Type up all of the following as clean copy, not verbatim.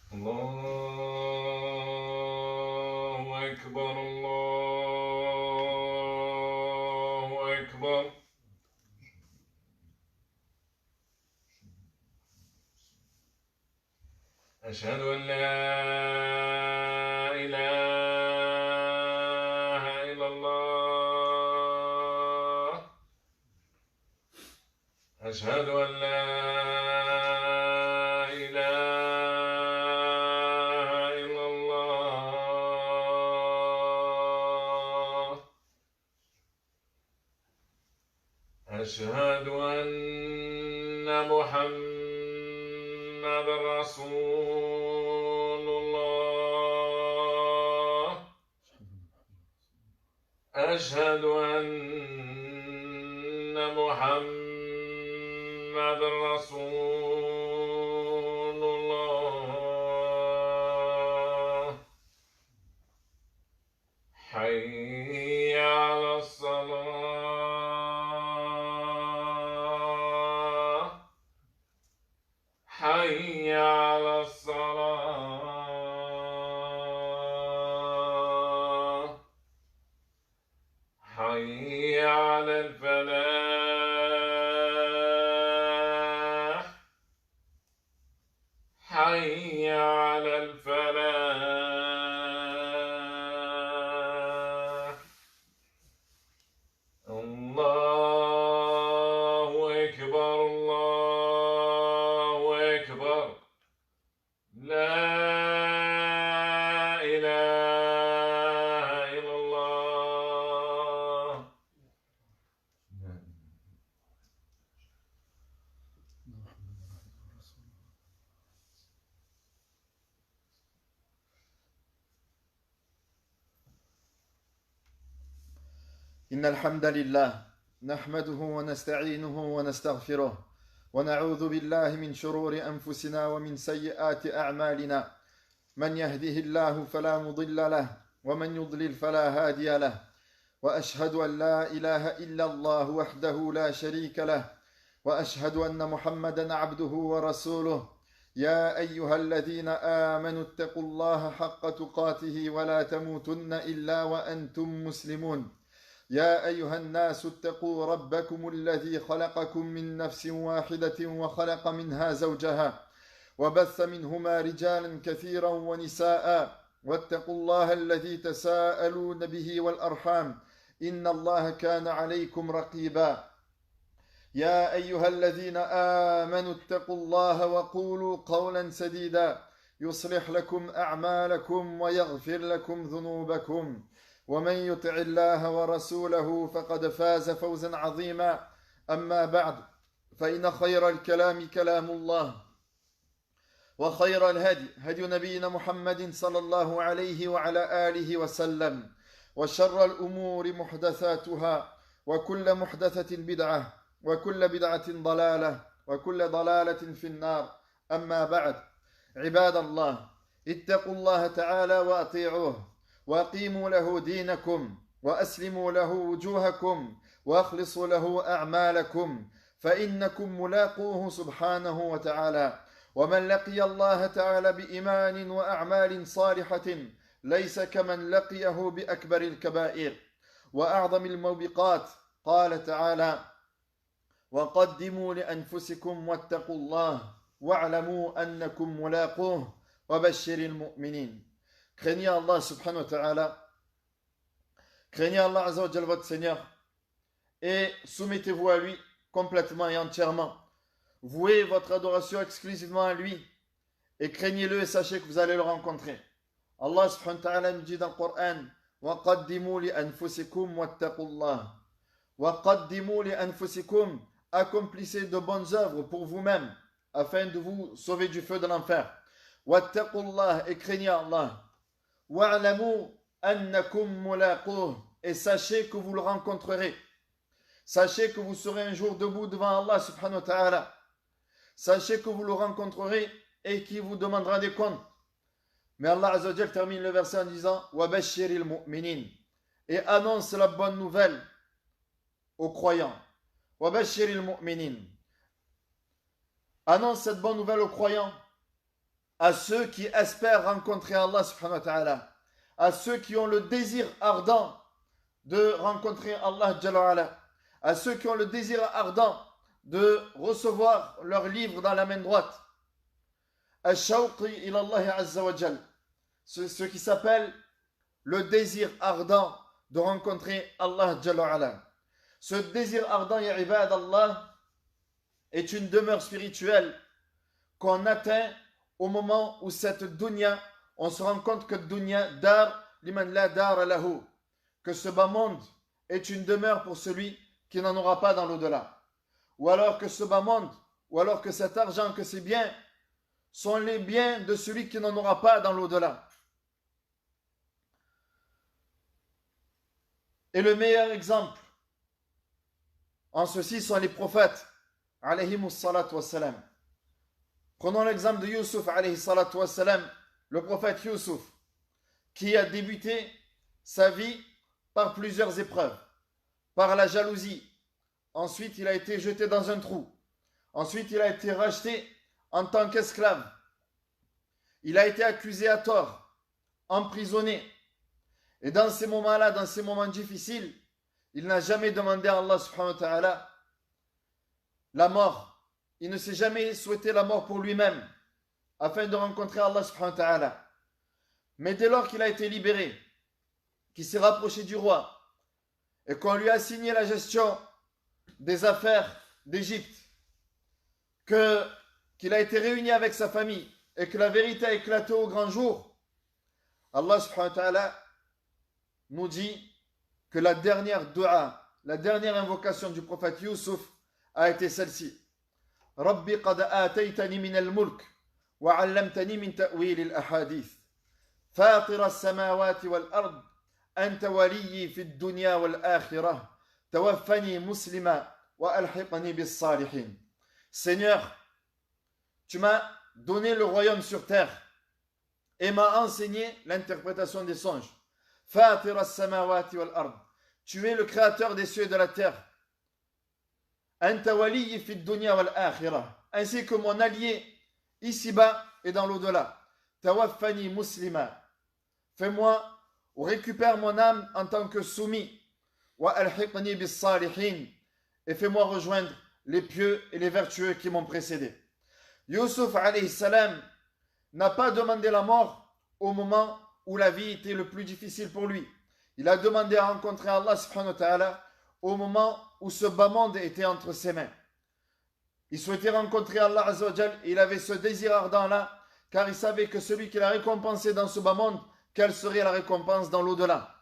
الله أكبر الله أكبر. أشهد أن لا إله إلا الله. أشهد أن لا إله إلا الله. أشهد أن محمد رسول الله. أشهد أن محمد رسول الله. حي على الصلاة. حي على الصلاة. حي على الفلاح. حي على الفلاح. الله أكبر الله أكبر. لا إله إلا الله. إن الحمد لله نحمده ونستعينه ونستغفره ونعوذ بالله من شرور أنفسنا ومن سيئات أعمالنا. من يهده الله فلا مضل له ومن يضلل فلا هادي له. وأشهد أن لا إله إلا الله وحده لا شريك له وأشهد أن محمدا عبده ورسوله. يا أيها الذين آمنوا اتقوا الله حق تقاته ولا تموتن إلا وأنتم مسلمون. يا أيها الناس اتقوا ربكم الذي خلقكم من نفس واحدة وخلق منها زوجها وبث منهما رجالا كثيرا ونساء واتقوا الله الذي تساءلون به والأرحام إن الله كان عليكم رقيبا. يا أيها الذين آمنوا اتقوا الله وقولوا قولا سديدا يصلح لكم أعمالكم ويغفر لكم ذنوبكم ومن يطع الله ورسوله فقد فاز فوزا عظيما. أما بعد فإن خير الكلام كلام الله وخير الهدي هدي نبينا محمد صلى الله عليه وعلى آله وسلم وشر الأمور محدثاتها وكل محدثة بدعة وكل بدعة ضلالة وكل ضلالة في النار. أما بعد عباد الله اتقوا الله تعالى وأطيعوه وأقيموا له دينكم وأسلموا له وجوهكم وأخلصوا له أعمالكم فإنكم ملاقوه سبحانه وتعالى. ومن لقي الله تعالى بإيمان وأعمال صالحة ليس كمن لقيه بأكبر الكبائر وأعظم الموبقات. قال تعالى: وقدموا لأنفسكم واتقوا الله واعلموا أنكم ملاقوه وبشر المؤمنين. Craignez Allah subhanahu wa ta'ala, craignez Allah azza wa jal votre Seigneur et soumettez-vous à lui complètement et entièrement. Vouez votre adoration exclusivement à lui et craignez-le et sachez que vous allez le rencontrer. Allah subhanahu wa ta'ala nous dit dans le Coran: وَقَدِّمُوا لِأَنفُسِكُمْ وَاتَّقُوا اللَّهِ. وَقَدِّمُوا لِأَنفُسِكُمْ, accomplissez de bonnes œuvres pour vous-même afin de vous sauver du feu de l'enfer. وَاتَّقُوا اللَّهِ, et craignez Allah. وَاعْلَمُوا أَنَّكُمْ مُلَاقُوهُ, et sachez que vous le rencontrerez. Sachez que vous serez un jour debout devant Allah subhanahu wa ta'ala. Sachez que vous le rencontrerez et qu'il vous demandera des comptes. Mais Allah azza wa jal termine le verset en disant: وَبَشِّرِ الْمُؤْمِنِينَ, et annonce la bonne nouvelle aux croyants. وَبَشِّرِ الْمُؤْمِنِينَ, annonce cette bonne nouvelle aux croyants à ceux qui espèrent rencontrer Allah subhanahu wa ta'ala, à ceux qui ont le désir ardent de rencontrer Allah Jalla wa ala, à ceux qui ont le désir ardent de recevoir leur livre dans la main droite. Ash-shawqi ila Allah azza wa jal, ce qui s'appelle le désir ardent de rencontrer Allah Jalla wa ala. Ce désir ardent, ya ibad Allah, est une demeure spirituelle qu'on atteint au moment où cette dunya, on se rend compte que dunya dar liman la dar lahu, que ce bas monde est une demeure pour celui qui n'en aura pas dans l'au-delà. Ou alors que ce bas monde, ou alors que cet argent, que ces biens sont les biens de celui qui n'en aura pas dans l'au-delà. Et le meilleur exemple en ceci sont les prophètes, alayhimus salatu wassalam. Prenons l'exemple de Youssouf, alayhi salatu wassalam, le prophète Youssouf, qui a débuté sa vie par plusieurs épreuves. Par la jalousie. Ensuite, il a été jeté dans un trou. Ensuite, il a été racheté en tant qu'esclave. Il a été accusé à tort, emprisonné. Et dans ces moments-là, dans ces moments difficiles, il n'a jamais demandé à Allah subhanahu wa ta'ala la mort. Il ne s'est jamais souhaité la mort pour lui-même, afin de rencontrer Allah subhanahu wa ta'ala. Mais dès lors qu'il a été libéré, qu'il s'est rapproché du roi, et qu'on lui a assigné la gestion des affaires d'Égypte, qu'il a été réuni avec sa famille, et que la vérité a éclaté au grand jour, Allah subhanahu wa ta'ala nous dit que la dernière dua, la dernière invocation du prophète Youssouf a été celle-ci. Rabbi qad ataytani min al-mulk wa 'allamtani min ta'wil al-ahadith. Fatir as-samawati wal-ard anta waliyyi fi ad-dunya wal-akhirah. Tawaffani muslima wa alhiqni bis-salihin. Seigneur, tu m'as donné le royaume sur terre et m'as enseigné l'interprétation des songes. Fatir as-samawati wal-ard. Tu es le créateur des cieux et de la terre. Anta waliyyi fi dunya wal-akhirah. Ainsi que mon allié ici-bas et dans l'au-delà. Tawaffani muslima. Fais-moi ou récupère mon âme en tant que soumis. Wa alhiqni bis-salihin. Et fais-moi rejoindre les pieux et les vertueux qui m'ont précédé. Youssouf alayhi salam n'a pas demandé la mort au moment où la vie était le plus difficile pour lui. Il a demandé à rencontrer Allah subhanahu wa ta'ala au moment où ce bas monde était entre ses mains. Il souhaitait rencontrer Allah azza wa jal et il avait ce désir ardent là, car il savait que celui qui l'a récompensé dans ce bas monde, quelle serait la récompense dans l'au-delà.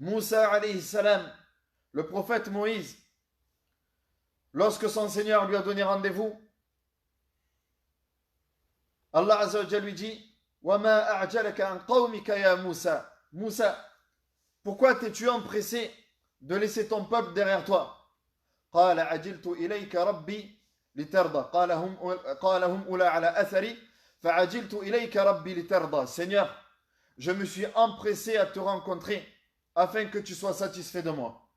Moussa alayhi salam, le prophète Moïse, lorsque son Seigneur lui a donné rendez-vous, Allah azza wa jal lui dit: وَمَا أَعْجَلَكَ عَنْ قَوْمِكَ يَا مُوسَى. Moussa, pourquoi t'es-tu empressé de laisser ton peuple derrière toi? قَالَ عَجِلْتُ إِلَيْكَ رَبِّي لِتَرْضَى قَالَ هُمْ أُولَى عَلَى أَثَرِي فَعَجِلْتُ إِلَيْكَ رَبِّي لِتَرْضَى. Seigneur, je me suis empressé à te rencontrer afin que tu sois satisfait de moi.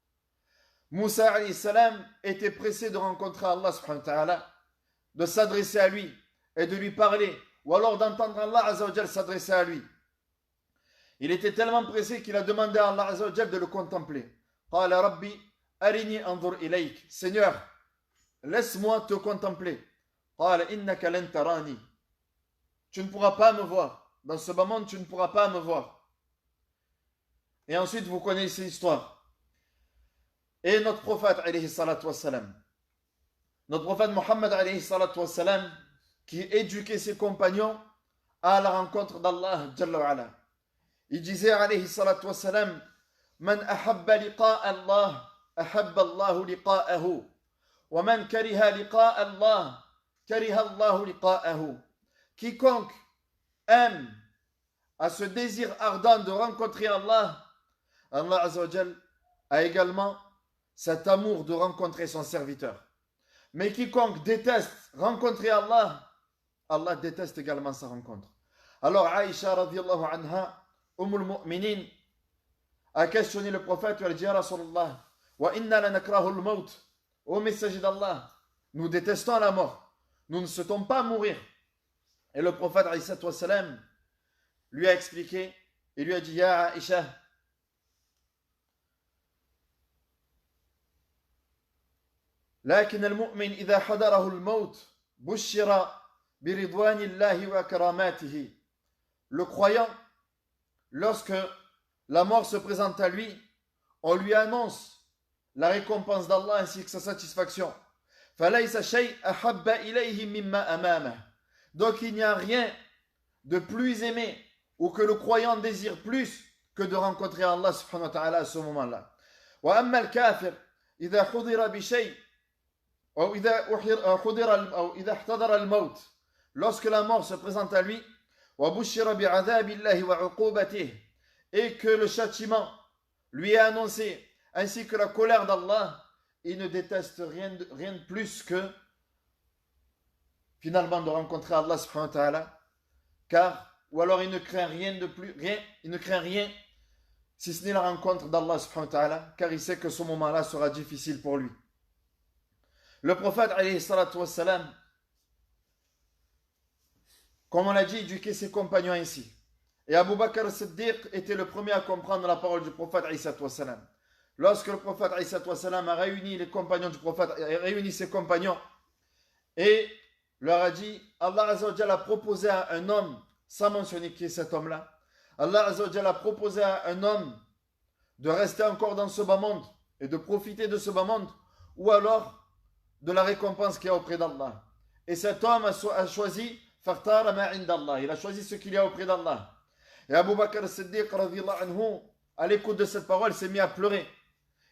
Moussa alayhi salam était pressé de rencontrer Allah subhanahu wa ta'ala, de s'adresser à lui et de lui parler, ou alors d'entendre Allah azza wa jal s'adresser à lui. Il était tellement pressé qu'il a demandé à Allah azza wa jal de le contempler. Qala Rabbi arini anzur ilayk. Seigneur, laisse-moi te contempler. Qala innaka lan tarani. Tu ne pourras pas me voir. Dans ce bas monde, tu ne pourras pas me voir. Et ensuite, vous connaissez l'histoire. Et notre prophète alayhi salatu wassalam, notre prophète Mohammed alayhi salatu wassalam, qui éduquait ses compagnons à la rencontre d'Allah Jalla wa ala. Il disait alayhi salatu wassalam: Man ahabba liqa'a Allah, ahabba Allahu liqa'ahu. Wa man kariha liqa'a Allah, kariha Allahu liqa'ahu. Quiconque aime à ce désir ardent de rencontrer Allah, Allah azza wa jal a également cet amour de rencontrer son serviteur. Mais quiconque déteste rencontrer Allah, Allah déteste également sa rencontre. Alors Aïcha radiyallahu anha, Ummul Mu'minin, a questionné le prophète et a dit: Ya Rasulallah, wa inna lanakrahu al-maut. Ô messager d'Allah, nous détestons la mort. Nous ne souhaitons pas mourir. Et le prophète alayhi salatu wassalam lui a expliqué et lui a dit: Ya Aïcha, لكن المؤمن إذا حضره الموت بشر برضوان الله وكراماته. Le croyant, lorsque la mort se présente à lui, on lui annonce la récompense d'Allah ainsi que sa satisfaction. فليس شيء أحب إليه مما أمامه. Donc il n'y a rien de plus aimé ou que le croyant désire plus que de rencontrer Allah subhanahu wa ta'ala à ce moment-là. وأما الكافر إذا حضر بشيء أو إذا احتضر الموت, lorsque la mort se présente à lui, وبشر بعذاب الله وعقوبته, et que le châtiment lui est annoncé ainsi que la colère d'Allah, il ne déteste rien de plus que finalement de rencontrer Allah subhanahu wa ta'ala, car ou alors il ne craint rien de plus, il ne craint rien si ce n'est la rencontre d'Allah subhanahu wa ta'ala, car il sait que ce moment-là sera difficile pour lui. Le prophète alayhi salatu wassalam, comme on l'a dit, éduquait ses compagnons ainsi. Et Abu Bakr as-Siddiq était le premier à comprendre la parole du prophète alayhi salatu wassalam. Lorsque le prophète alayhi salatu wassalam a réuni les compagnons du prophète, a réuni ses compagnons et leur a dit: Allah Azza wa Jalla a proposé à un homme, sans mentionner qui est cet homme-là, Allah Azza wa Jalla a proposé à un homme de rester encore dans ce bas monde et de profiter de ce bas monde, ou alors de la récompense qu'il y a auprès d'Allah. Et cet homme a choisi Fartara ma indallah, il a choisi ce qu'il y a auprès d'Allah. Et Abu Bakr as-Siddiq radhiyallahu anhu, à l'écoute de cette parole, s'est mis à pleurer.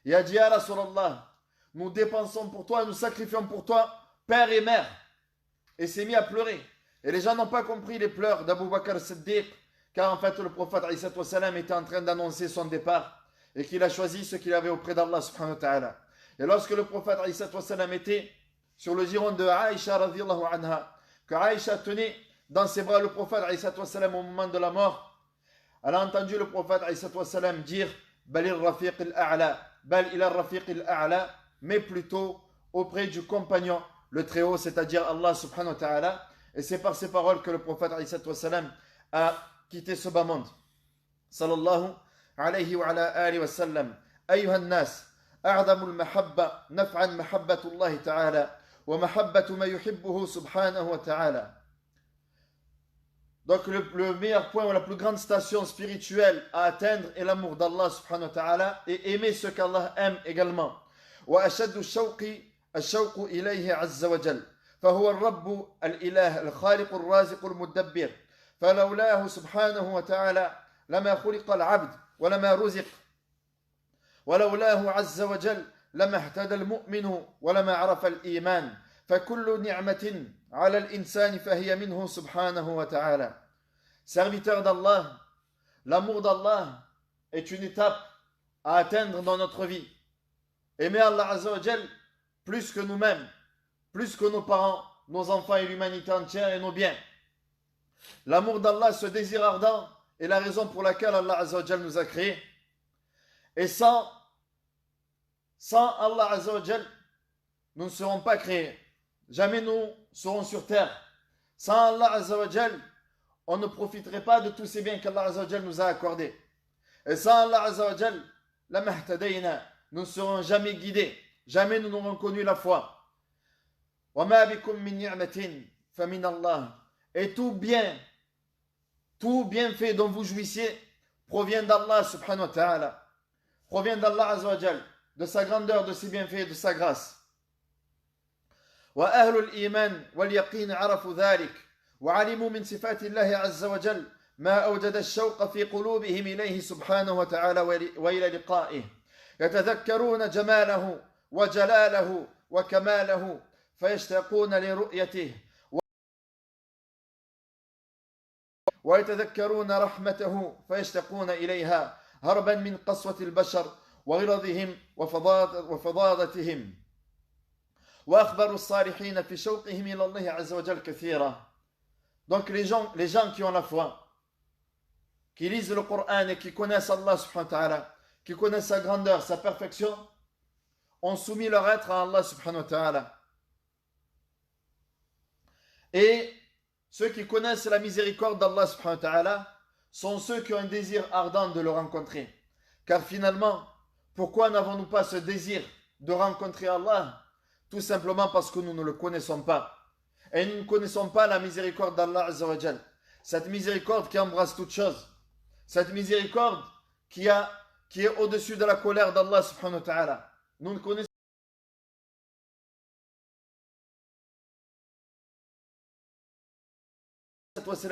Il a dit: Ya Rasulallah, nous dépensons pour toi, nous sacrifions pour toi père et mère. Et s'est mis à pleurer. Et les gens n'ont pas compris les pleurs d'Abu Bakr as-Siddiq, car en fait le prophète alayhi salatu wassalam était en train d'annoncer son départ et qu'il a choisi ce qu'il avait auprès d'Allah subhanahu wa ta'ala. Et lorsque le prophète alayhi salatu wassalam était sur le giron de Aïcha radhiyallahu anha, que Aïcha tenait dans ses bras le prophète alayhi salatu wassalam au moment de la mort, elle a entendu le prophète alayhi salatu wassalam dire: Balir rafiq al-a'la, bal ila rafiq al-a'la, mais plutôt auprès du compagnon le très haut, c'est-à-dire Allah subhanahu wa ta'ala. Et c'est par ces paroles que le prophète alayhi salatu wassalam a quitté ce bas monde. Sallallahu alayhi wa ala alihi wa sallam. Ayyuha an-nas, أعظم المحبة نفعا محبة الله تعالى ومحبة ما يحبه سبحانه وتعالى. Donc le meilleur point ou la plus grande station spirituelle à atteindre est l'amour d'Allah subhanahu wa ta'ala et aimer ce qu'Allah aime également. وأشد الشوق إليه عز وجل فهو الرب الإله الخالق الرازق المدبر فلولاه سبحانه وتعالى لما خلق العبد ولما رزق ولولاه عز وجل لما اهتدى المؤمن ولما عرف الإيمان فكل نعمة على الإنسان فهي منه سبحانه وتعالى. Serviteur d'Allah, l'amour d'Allah est une étape à atteindre dans notre vie. Aimer Allah Azza wa Jal plus que nous-mêmes, plus que nos parents, nos enfants et l'humanité entière et nos biens. L'amour d'Allah, ce désir ardent, est la raison pour laquelle Allah Azza wa Jal nous a créés. Et sans Allah Azza wa Jal, nous ne serons pas créés. Jamais nous serons sur terre. Sans Allah Azza wa Jal, on ne profiterait pas de tous ces biens qu'Allah Azza wa Jal nous a accordés. Et sans Allah Azza wa Jal, la mahtadayna, nous ne serons jamais guidés. Jamais nous n'aurons connu la foi. Wa ma bikum min ni'matin fa min Allah. Et tout bienfait dont vous jouissiez provient d'Allah subhanahu wa ta'ala. Provient d'Allah Azza wa Jal, de sa grandeur, de ses bienfaits, de sa grâce. وأهل الإيمان واليقين عرفوا ذلك وعلموا من صفات الله عز وجل ما أوجد الشوق في قلوبهم إليه سبحانه وتعالى وإلى لقائه يتذكرون جماله وجلاله وكماله فيشتاقون لرؤيته ويتذكرون رحمته فيشتاقون إليها هربا من قسوة البشر وغلظهم وفظاظتهم وأخبروا الصالحين في شوقهم إلى الله عز وجل كثيرا. Donc les gens qui ont la foi, qui lisent le Coran et qui connaissent Allah subhanahu wa ta'ala, qui connaissent sa grandeur, sa perfection, ont soumis leur être à Allah subhanahu wa ta'ala. Et Ceux qui connaissent la miséricorde d'Allah subhanahu wa ta'ala sont ceux qui ont un désir ardent de le rencontrer. Car finalement, pourquoi n'avons-nous pas ce désir de rencontrer Allah? Tout simplement parce que nous ne le connaissons pas. Et nous ne connaissons pas la miséricorde d'Allah Azza wa Jal. Cette miséricorde qui embrasse toutes choses. Cette miséricorde qui est au-dessus de la colère d'Allah subhanahu wa ta'ala. Nous ne connaissons pas.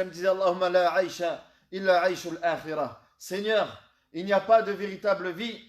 Disait Allahumma la aisha illa aishul akhirah. Seigneur, il n'y a pas de véritable vie